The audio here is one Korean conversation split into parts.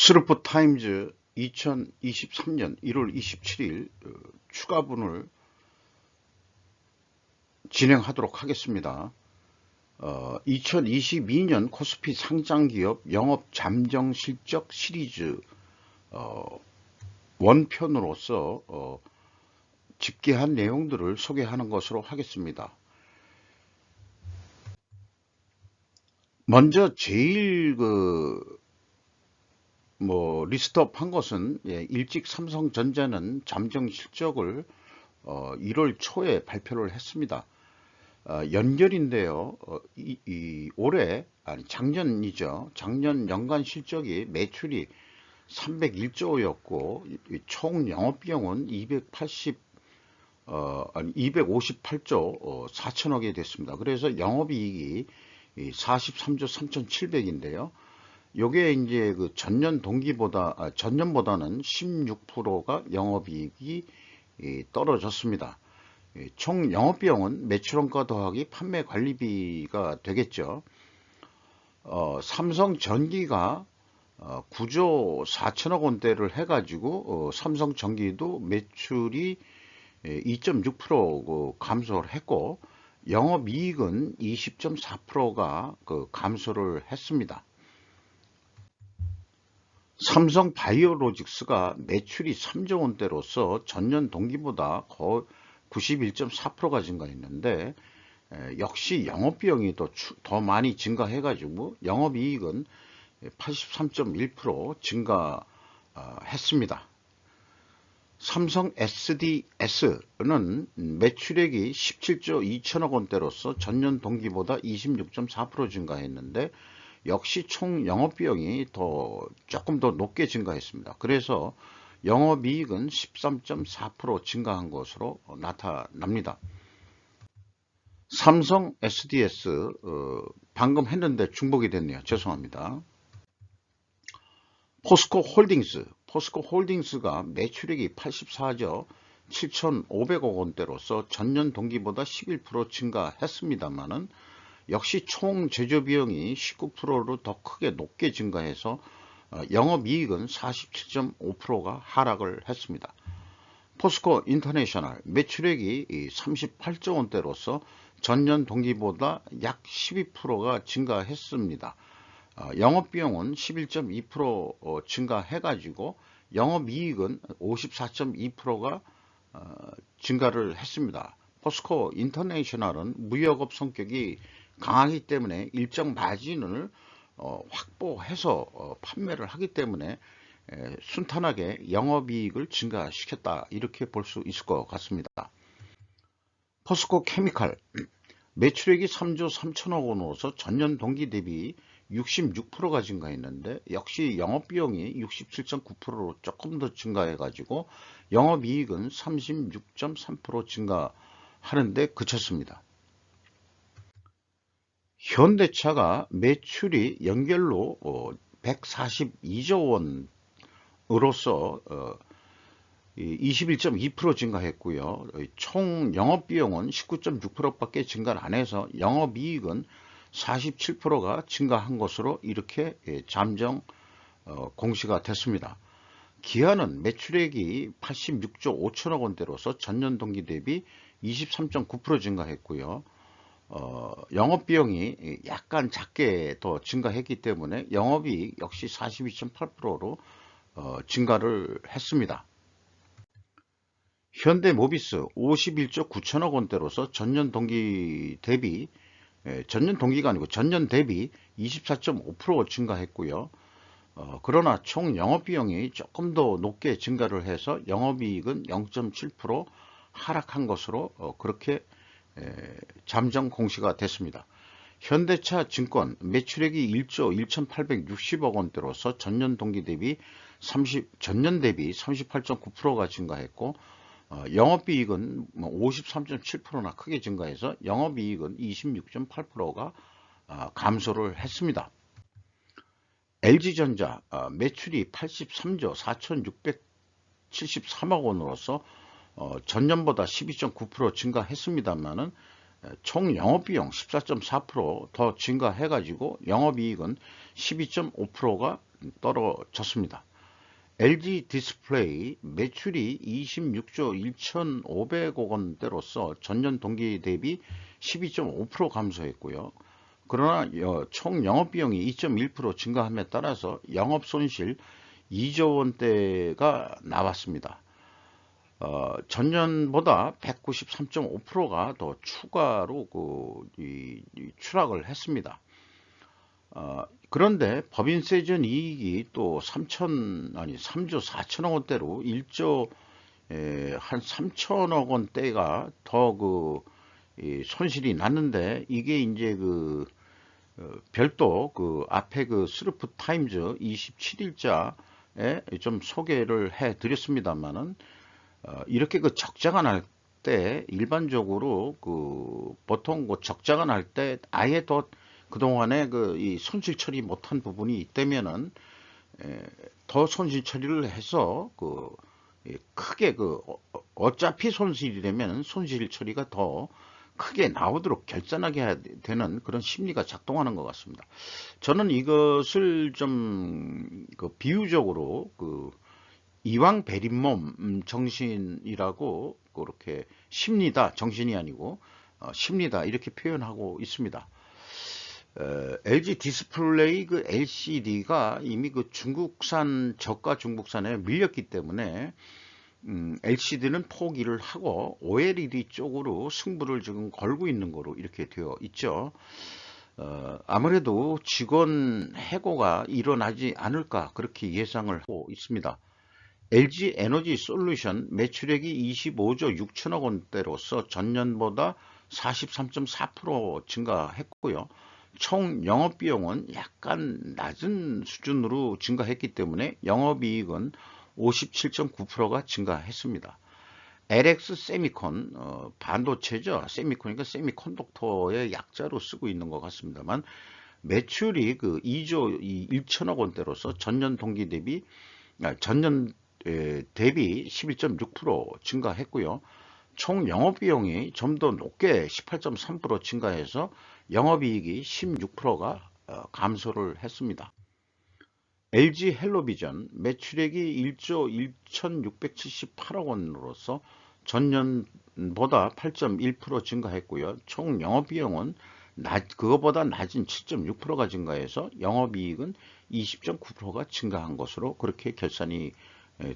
스루프 타임즈 2023년 1월 27일 추가분을 진행하도록 하겠습니다. 2022년 코스피 상장기업 영업 잠정 실적 시리즈 원편으로서 집계한 내용들을 소개하는 것으로 하겠습니다. 먼저 제일 리스트업 한 것은 일찍 삼성전자는 잠정 실적을 1월 초에 발표를 했습니다. 연결인데요. 올해 작년이죠. 작년 연간 실적이 매출이 301조였고 총 영업비용은 258조 4천억이 됐습니다. 그래서 영업이익이 43조 3,700인데요. 요게 이제 전년보다는 16%가 영업이익이 떨어졌습니다. 총 영업비용은 매출원가 더하기 판매관리비가 되겠죠. 삼성전기가 9조 4천억 원대를 해가지고 삼성전기도 매출이 2.6% 감소를 했고 영업이익은 20.4%가 감소를 했습니다. 삼성바이오로직스가 매출이 3조 원대로서 전년 동기보다 거의 91.4%가 증가했는데 역시 영업비용이 더 많이 증가해가지고 영업이익은 83.1% 증가했습니다. 삼성 SDS는 매출액이 17조 2천억 원대로서 전년 동기보다 26.4% 증가했는데 역시 총 영업비용이 조금 더 높게 증가했습니다. 그래서 영업이익은 13.4% 증가한 것으로 나타납니다. 삼성 SDS 방금 했는데 중복이 됐네요. 죄송합니다. 포스코홀딩스가 매출액이 84조 7,500억 원대로서 전년 동기보다 11% 증가했습니다만은 역시 총 제조비용이 19%로 더 크게 높게 증가해서 영업이익은 47.5%가 하락을 했습니다. 포스코 인터내셔널 매출액이 38조 원대로서 전년 동기보다 약 12%가 증가했습니다. 영업비용은 11.2% 증가해가지고 영업이익은 54.2%가 증가를 했습니다. 포스코 인터내셔널은 무역업 성격이 강하기 때문에 일정 마진을 확보해서 판매를 하기 때문에 순탄하게 영업이익을 증가시켰다 이렇게 볼 수 있을 것 같습니다. 포스코 케미칼 매출액이 3조 3천억 원으로서 전년 동기 대비 66%가 증가했는데 역시 영업비용이 67.9%로 조금 더 증가해 가지고 영업이익은 36.3% 증가하는데 그쳤습니다. 현대차가 매출이 연결로 142조 원으로서 21.2% 증가했고요. 총 영업비용은 19.6%밖에 증가를 안 해서 영업이익은 47%가 증가한 것으로 이렇게 잠정 공시가 됐습니다. 기아는 매출액이 86조 5천억 원대로서 전년 동기 대비 23.9% 증가했고요. 영업비용이 약간 작게 더 증가했기 때문에 영업이익 역시 42.8%로 증가를 했습니다. 현대모비스 51조 9천억 원대로서 전년 동기가 아니고 전년 대비 24.5% 증가했고요. 그러나 총 영업비용이 조금 더 높게 증가를 해서 영업이익은 0.7% 하락한 것으로 그렇게 잠정 공시가 됐습니다. 현대차 증권 매출액이 1조 1,860억 원대로서 전년 대비 38.9%가 증가했고 영업이익은 53.7%나 크게 증가해서 영업이익은 26.8%가 감소를 했습니다. LG전자 매출이 83조 4,673억 원으로서 전년보다 12.9% 증가했습니다만은 총 영업비용 14.4% 더 증가해가지고 영업이익은 12.5%가 떨어졌습니다. LG 디스플레이 매출이 26조 1,500억 원대로서 전년 동기 대비 12.5% 감소했고요. 그러나 총 영업비용이 2.1% 증가함에 따라서 영업손실 2조 원대가 나왔습니다. 전년보다 193.5%가 더 추가로 추락을 했습니다. 그런데 법인세전 이익이 또 3조 4천억 원대로 1조 한 3천억 원대가 더 손실이 났는데, 이게 이제 별도 앞에 스루프 타임즈 27일자에 좀 소개를 해 드렸습니다만은, 이렇게 적자가 날 때 일반적으로 보통 적자가 날 때 아예 더 그동안에 이 손실 처리 못한 부분이 있다면은 더 손실 처리를 해서 크게 어차피 손실이 되면 손실 처리가 더 크게 나오도록 결단하게 해야 되는 그런 심리가 작동하는 것 같습니다. 저는 이것을 좀 비유적으로 이왕 베린 몸 정신이라고 그렇게 심리다, 정신이 아니고 심리다, 이렇게 표현하고 있습니다. LG 디스플레이 LCD가 이미 중국산 저가 중국산에 밀렸기 때문에 LCD는 포기를 하고 OLED 쪽으로 승부를 지금 걸고 있는 거로 이렇게 되어 있죠. 아무래도 직원 해고가 일어나지 않을까 그렇게 예상을 하고 있습니다. LG 에너지 솔루션 매출액이 25조 6천억 원대로서 전년보다 43.4% 증가했고요. 총 영업비용은 약간 낮은 수준으로 증가했기 때문에 영업이익은 57.9%가 증가했습니다. LX 세미콘, 반도체죠. 세미콘이니까 세미컨덕터의 약자로 쓰고 있는 것 같습니다만, 매출이 2조 1천억 원대로서 전년 대비 11.6% 증가했고요. 총 영업비용이 좀 더 높게 18.3% 증가해서 영업이익이 16%가 감소를 했습니다. LG 헬로비전 매출액이 1조 1,678억 원으로서 전년보다 8.1% 증가했고요. 총 영업비용은 그거보다 낮은 7.6%가 증가해서 영업이익은 20.9%가 증가한 것으로 그렇게 결산이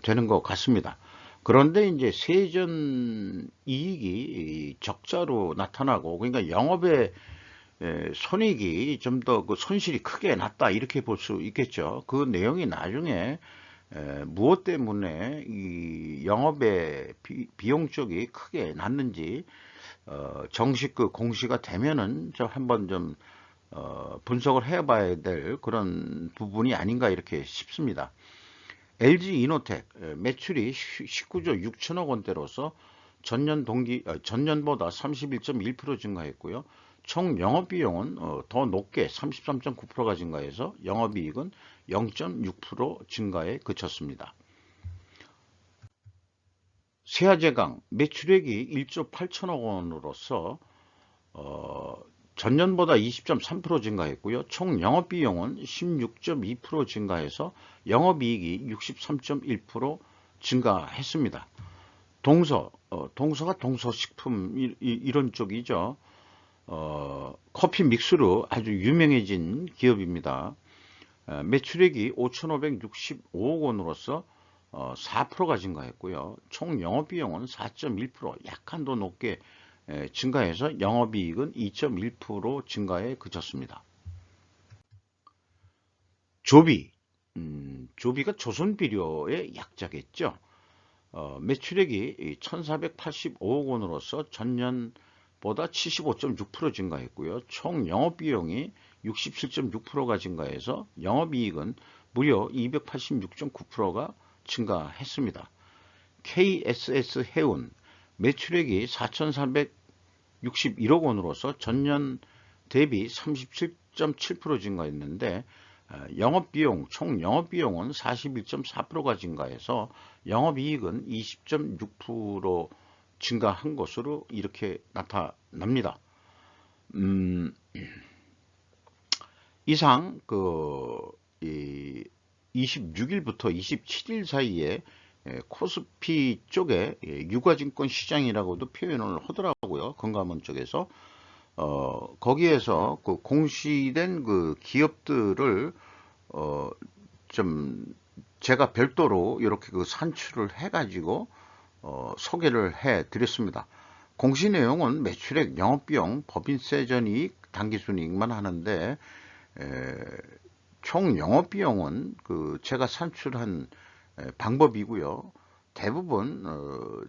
되는 것 같습니다. 그런데 이제 세전 이익이 적자로 나타나고, 그러니까 영업의 손익이 좀 더 손실이 크게 났다 이렇게 볼 수 있겠죠. 그 내용이 나중에 무엇 때문에 이 영업의 비용 쪽이 크게 났는지 정식 공시가 되면은 한번 좀 분석을 해봐야 될 그런 부분이 아닌가 이렇게 싶습니다. LG 이노텍 매출이 19조 6천억 원대로서 전년보다 31.1% 증가했고요. 총 영업비용은 더 높게 33.9%가 증가해서 영업이익은 0.6% 증가에 그쳤습니다. 세아제강 매출액이 1조 8천억 원으로서 전년보다 20.3% 증가했고요. 총 영업비용은 16.2% 증가해서 영업이익이 63.1% 증가했습니다. 동서가 동서식품 이런 쪽이죠. 커피 믹스로 아주 유명해진 기업입니다. 매출액이 5,565억 원으로서 4%가 증가했고요. 총 영업비용은 4.1% 약간 더 높게 증가해서 영업이익은 2.1% 증가에 그쳤습니다. 조비가 조선비료의 약자겠죠. 매출액이 1,485억 원으로서 전년보다 75.6% 증가했고요. 총 영업비용이 67.6%가 증가해서 영업이익은 무려 286.9%가 증가했습니다. KSS 해운 매출액이 4,461억 원으로서 전년 대비 37.7% 증가했는데 총 영업비용은 41.4%가 증가해서 영업이익은 20.6% 증가한 것으로 이렇게 나타납니다. 이상 이 26일부터 27일 사이에 코스피 쪽에 유가증권 시장이라고도 표현을 하더라고요. 금감원 쪽에서. 거기에서 그 공시된 그 기업들을 좀 제가 별도로 이렇게 그 산출을 해가지고 소개를 해 드렸습니다. 공시 내용은 매출액, 영업비용, 법인세 전이익, 당기순이익만 하는데 총 영업비용은 그 제가 산출한 방법이고요. 대부분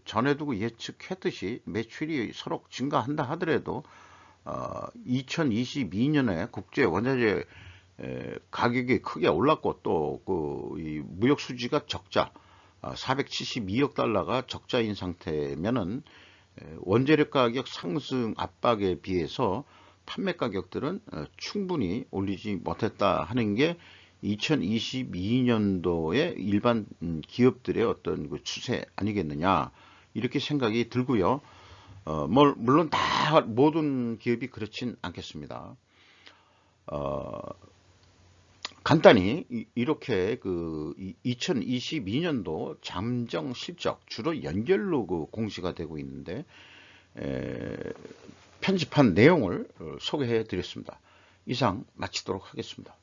전에도 예측했듯이 매출이 서로 증가한다 하더라도 2022년에 국제 원자재 가격이 크게 올랐고 또 그 무역 수지가 적자 472억 달러가 적자인 상태면은 원재료 가격 상승 압박에 비해서 판매 가격들은 충분히 올리지 못했다 하는 게 2022년도의 일반 기업들의 어떤 그 추세 아니겠느냐 이렇게 생각이 들고요. 물론 다 모든 기업이 그렇진 않겠습니다. 간단히 이렇게 그 2022년도 잠정 실적 주로 연결로 그 공시가 되고 있는데 편집한 내용을 소개해 드렸습니다. 이상 마치도록 하겠습니다.